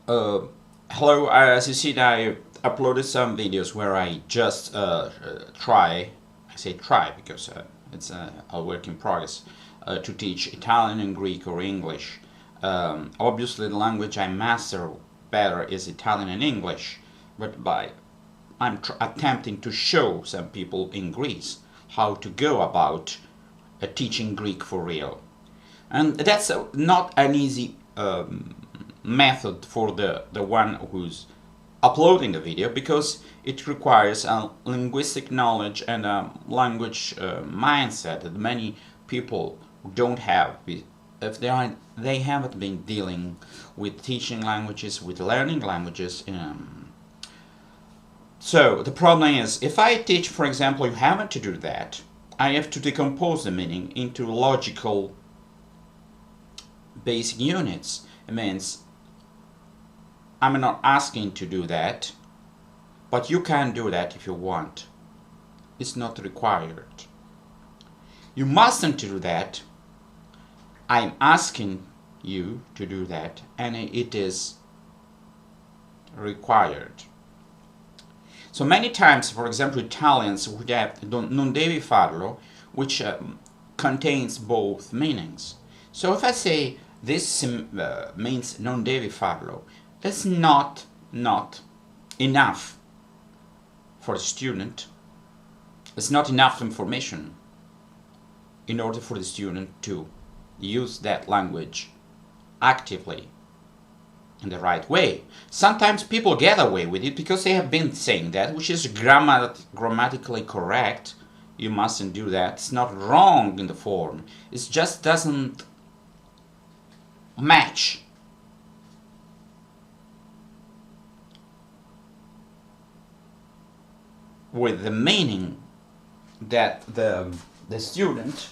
Uh, Hello, as you see, I uploaded some videos where I just try, I say try because it's a work in progress, to teach Italian and Greek or English. Obviously, the language I master better is Italian and English, but I'm attempting to show some people in Greece how to go about teaching Greek for real. And that's not an easy method for the one who's uploading the video, because it requires a linguistic knowledge and a language mindset that many people don't have if they haven't been dealing with teaching languages, with learning languages. So the problem is, if I teach, for example, you haven't to do that, I have to decompose the meaning into logical basic units. It means I'm not asking to do that, but you can do that if you want. It's not required. You mustn't do that. I'm asking you to do that, and it is required. So many times, for example, Italians would have non devi farlo, which contains both meanings. So if I say this means non devi farlo, that's not enough for a student. It's not enough information in order for the student to use that language actively in the right way. Sometimes people get away with it because they have been saying that, which is grammatically correct. You mustn't do that. It's not wrong in the form. It just doesn't match with the meaning that the student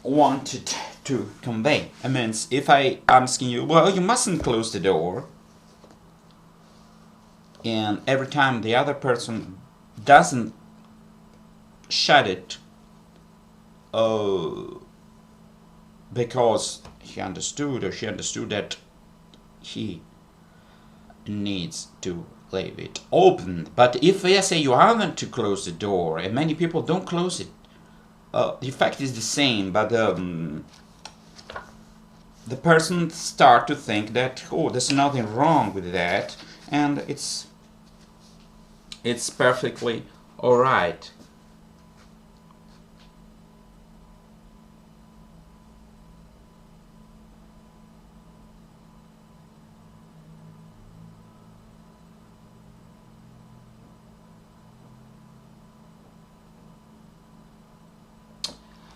wanted to convey. It means if I'm asking you, well, you mustn't close the door, and every time the other person doesn't shut it because he understood or she understood that he needs to leave it open. But if I say you haven't to close the door, and many people don't close it, the effect is the same, but the person start to think that, oh, there's nothing wrong with that, and it's perfectly all right.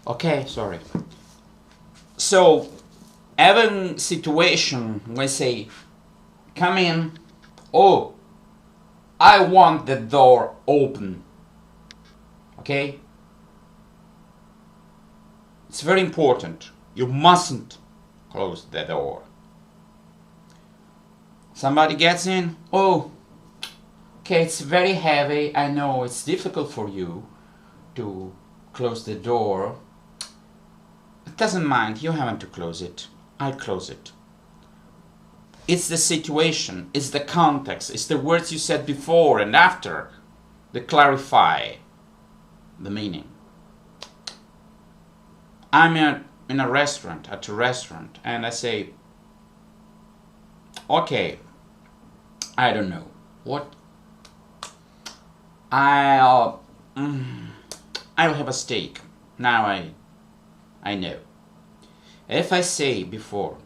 Okay, sorry. So, having situation, let's say, come in, oh, I want the door open. Okay? It's very important. You mustn't close the door. Somebody gets in, oh, okay, it's very heavy. I know it's difficult for you to close the door. It doesn't mind, you haven't to close it. I'll close it. It's the situation, it's the context, it's the words you said before and after that clarify the meaning. I'm in a restaurant, and I say, okay, I don't know, what? I'll have a steak. Now I know. If I say before,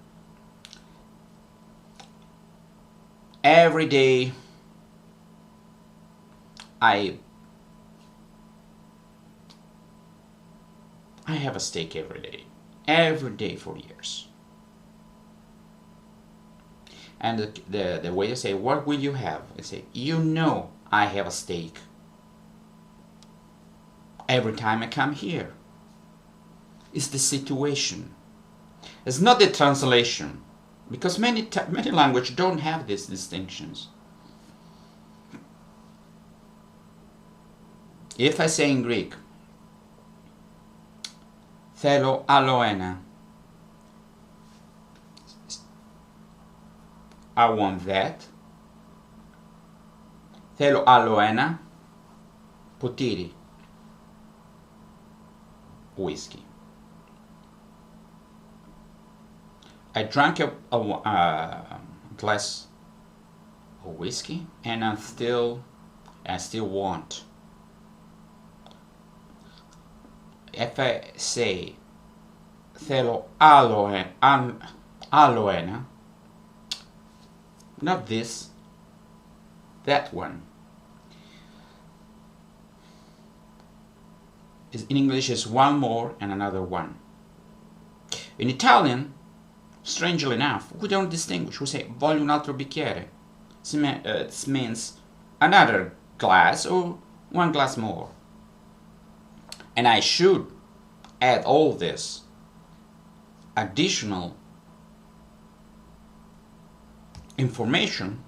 every day I have a steak every day for years. And the way you say, what will you have? I say, you know I have a steak every time I come here. It's the situation. It's not the translation, because many languages don't have these distinctions. If I say in Greek, Thelo aloena, I want that. Θέλω άλλο ένα ποτήρι whiskey. I drank a glass of whiskey and I still want. If I say θέλω άλλο ένα, not this, that one. In English is one more and another one. In Italian, strangely enough, we don't distinguish. We say voglio un altro bicchiere. It means another glass or one glass more. And I should add all this additional information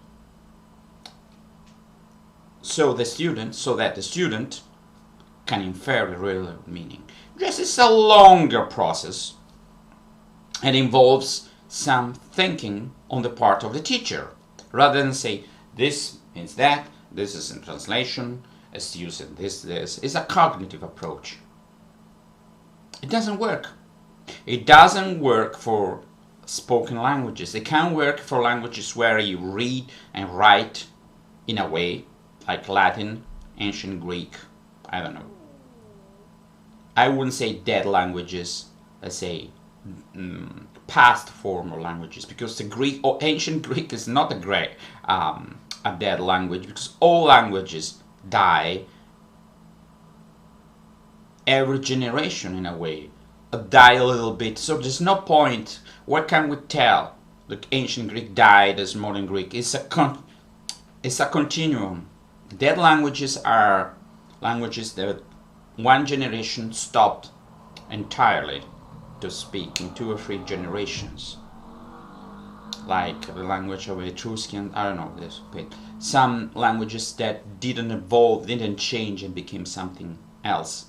so that the student can infer the real meaning. This is a longer process and involves some thinking on the part of the teacher, rather than say this means that, this is in translation, it's using this. It's a cognitive approach. It doesn't work. It doesn't work for spoken languages. It can work for languages where you read and write in a way, like Latin, ancient Greek, I don't know. I wouldn't say dead languages, let's say past formal languages, because the Greek or ancient Greek is not a dead language, because all languages die every generation in a way, die a little bit. So there's no point. What can we tell? The ancient Greek died as modern Greek. It's a continuum. Dead languages are languages that one generation stopped entirely to speak in 2 or 3 generations, like the language of Etruscan, I don't know this, but some languages that didn't evolve, didn't change and became something else.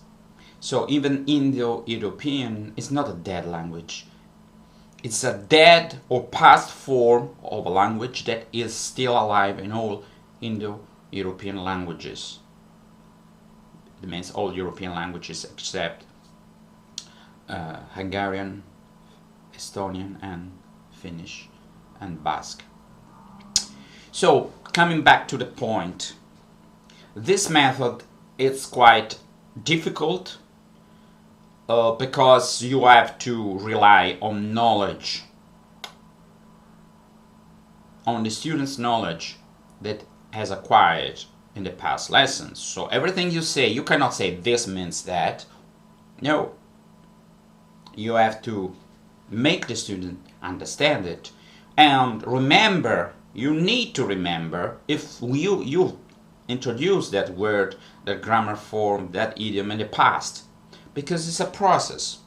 So even Indo-European is not a dead language. It's a dead or past form of a language that is still alive in all Indo-European languages. It means all European languages except Hungarian, Estonian and Finnish and Basque. So coming back to the point, this method is quite difficult because you have to rely on knowledge, on the student's knowledge that has acquired in the past lessons. So everything you say, you cannot say this means that. No. You have to make the student understand it. And remember, you need to remember, if you introduce that word, that grammar form, that idiom in the past, because it's a process.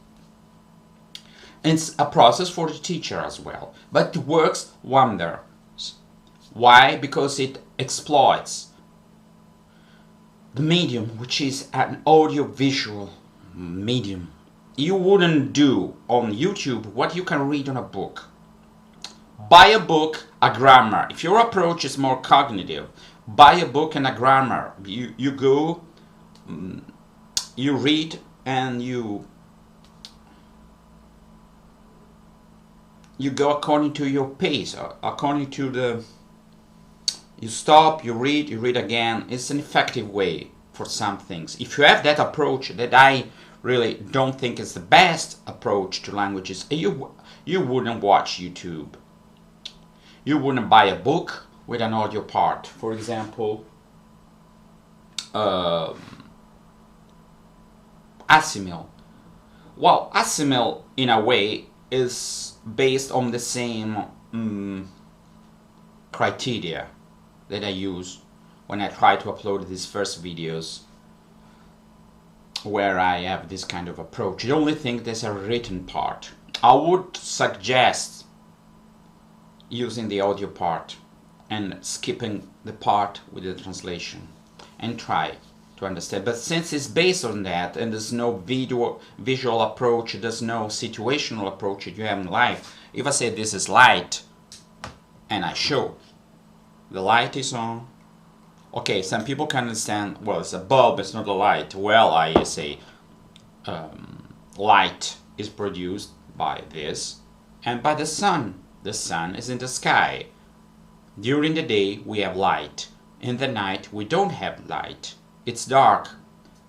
It's a process for the teacher as well, but it works wonders. Why? Because it exploits the medium, which is an audio-visual medium. You wouldn't do on YouTube what you can read on a book. Buy a book, a grammar. If your approach is more cognitive, buy a book and a grammar. You go, you read, and you go according to your pace, according to the. You stop, you read again. It's an effective way for some things. If you have that approach that I really don't think is the best approach to languages, you wouldn't watch YouTube. You wouldn't buy a book with an audio part. For example, Assimil. Well, Assimil in a way is based on the same criteria that I use when I try to upload these first videos where I have this kind of approach. The only thing there's a written part. I would suggest using the audio part and skipping the part with the translation and try to understand. But since it's based on that and there's no visual approach, there's no situational approach that you have in life. If I say this is light and I show the light is on. Okay, some people can understand, well, it's a bulb, it's not a light. Well, I say light is produced by this and by the sun. The sun is in the sky. During the day we have light. In the night we don't have light. It's dark.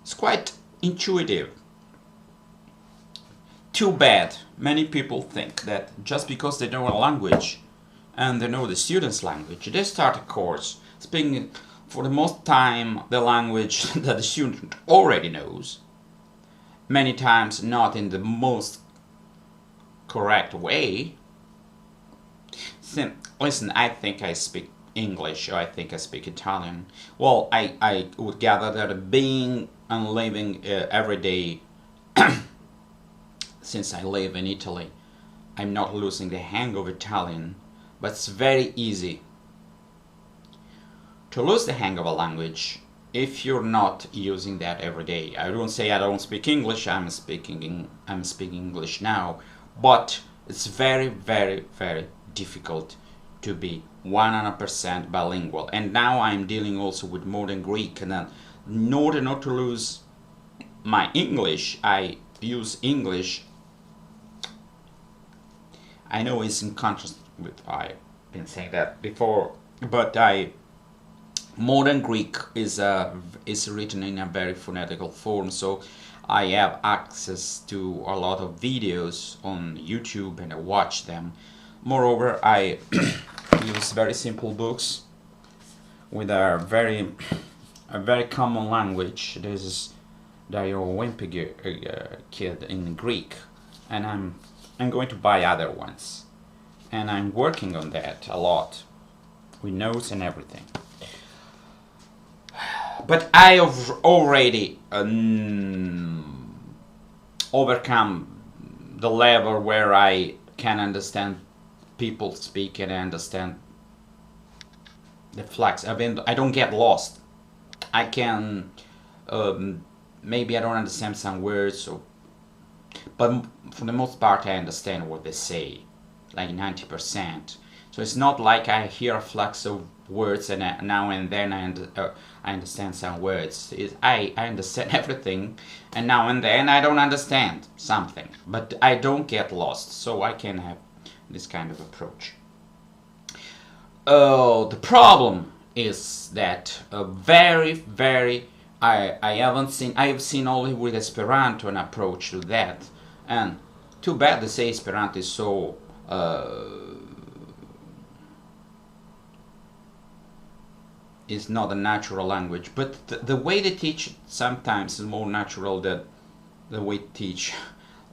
It's quite intuitive. Too bad many people think that just because they know a language and they know the student's language, they start a course speaking for the most time the language that the student already knows, many times not in the most correct way. Listen, I think I speak English, or I think I speak Italian. Well, I would gather that being and living every day since I live in Italy, I'm not losing the hang of Italian, but it's very easy to lose the hang of a language if you're not using that every day. I don't say I don't speak English, I'm speaking English now, but it's very, very, very difficult to be 100% bilingual. And now I'm dealing also with modern Greek, and then in order not to lose my English, I use English. I know it's in contrast with, I've been saying that before, but modern Greek is written in a very phonetical form, so I have access to a lot of videos on YouTube and I watch them. Moreover, I use very simple books with a very common language. This is Dario Wimpy kid in Greek, and I'm going to buy other ones, and I'm working on that a lot with notes and everything. But I have already overcome the level where I can understand people speak and I understand the flags. I don't get lost. I can maybe I don't understand some words, but for the most part I understand what they say, like 90%. So it's not like I hear a flux of words and now and then I understand some words. I understand everything, and now and then I don't understand something, but I don't get lost, so I can have this kind of approach. The problem is that I've seen only with Esperanto an approach to that, and too bad they say Esperanto is so is not a natural language, but the way they teach sometimes is more natural than the way they teach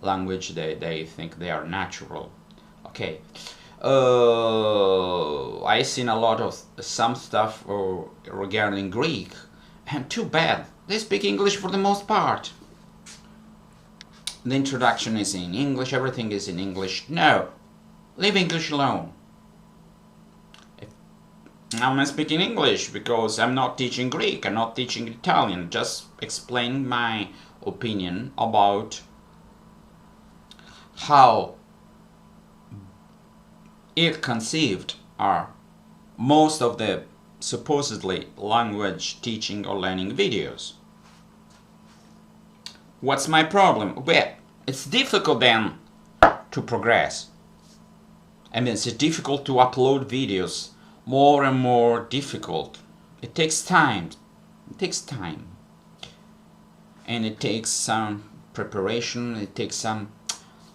language they think they are natural. Okay, I've seen a lot of some stuff regarding Greek, and too bad they speak English for the most part. The introduction is in English, everything is in English. No, leave English alone. I'm speaking English because I'm not teaching Greek, I'm not teaching Italian, just explaining my opinion about how ill-conceived are most of the supposedly language teaching or learning videos. What's my problem? Well, it's difficult then to progress. I mean, it's difficult to upload videos, more and more difficult. It takes time. It takes time. And it takes some preparation, it takes some,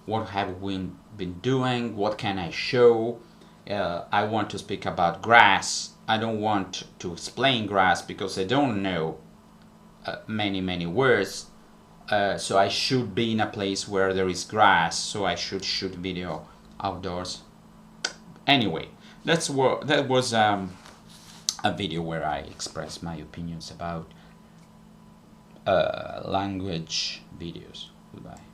what have we been doing, what can I show. I want to speak about grass. I don't want to explain grass because I don't know many words. So I should be in a place where there is grass, so I should shoot video outdoors. Anyway, that was a video where I expressed my opinions about language videos. Goodbye.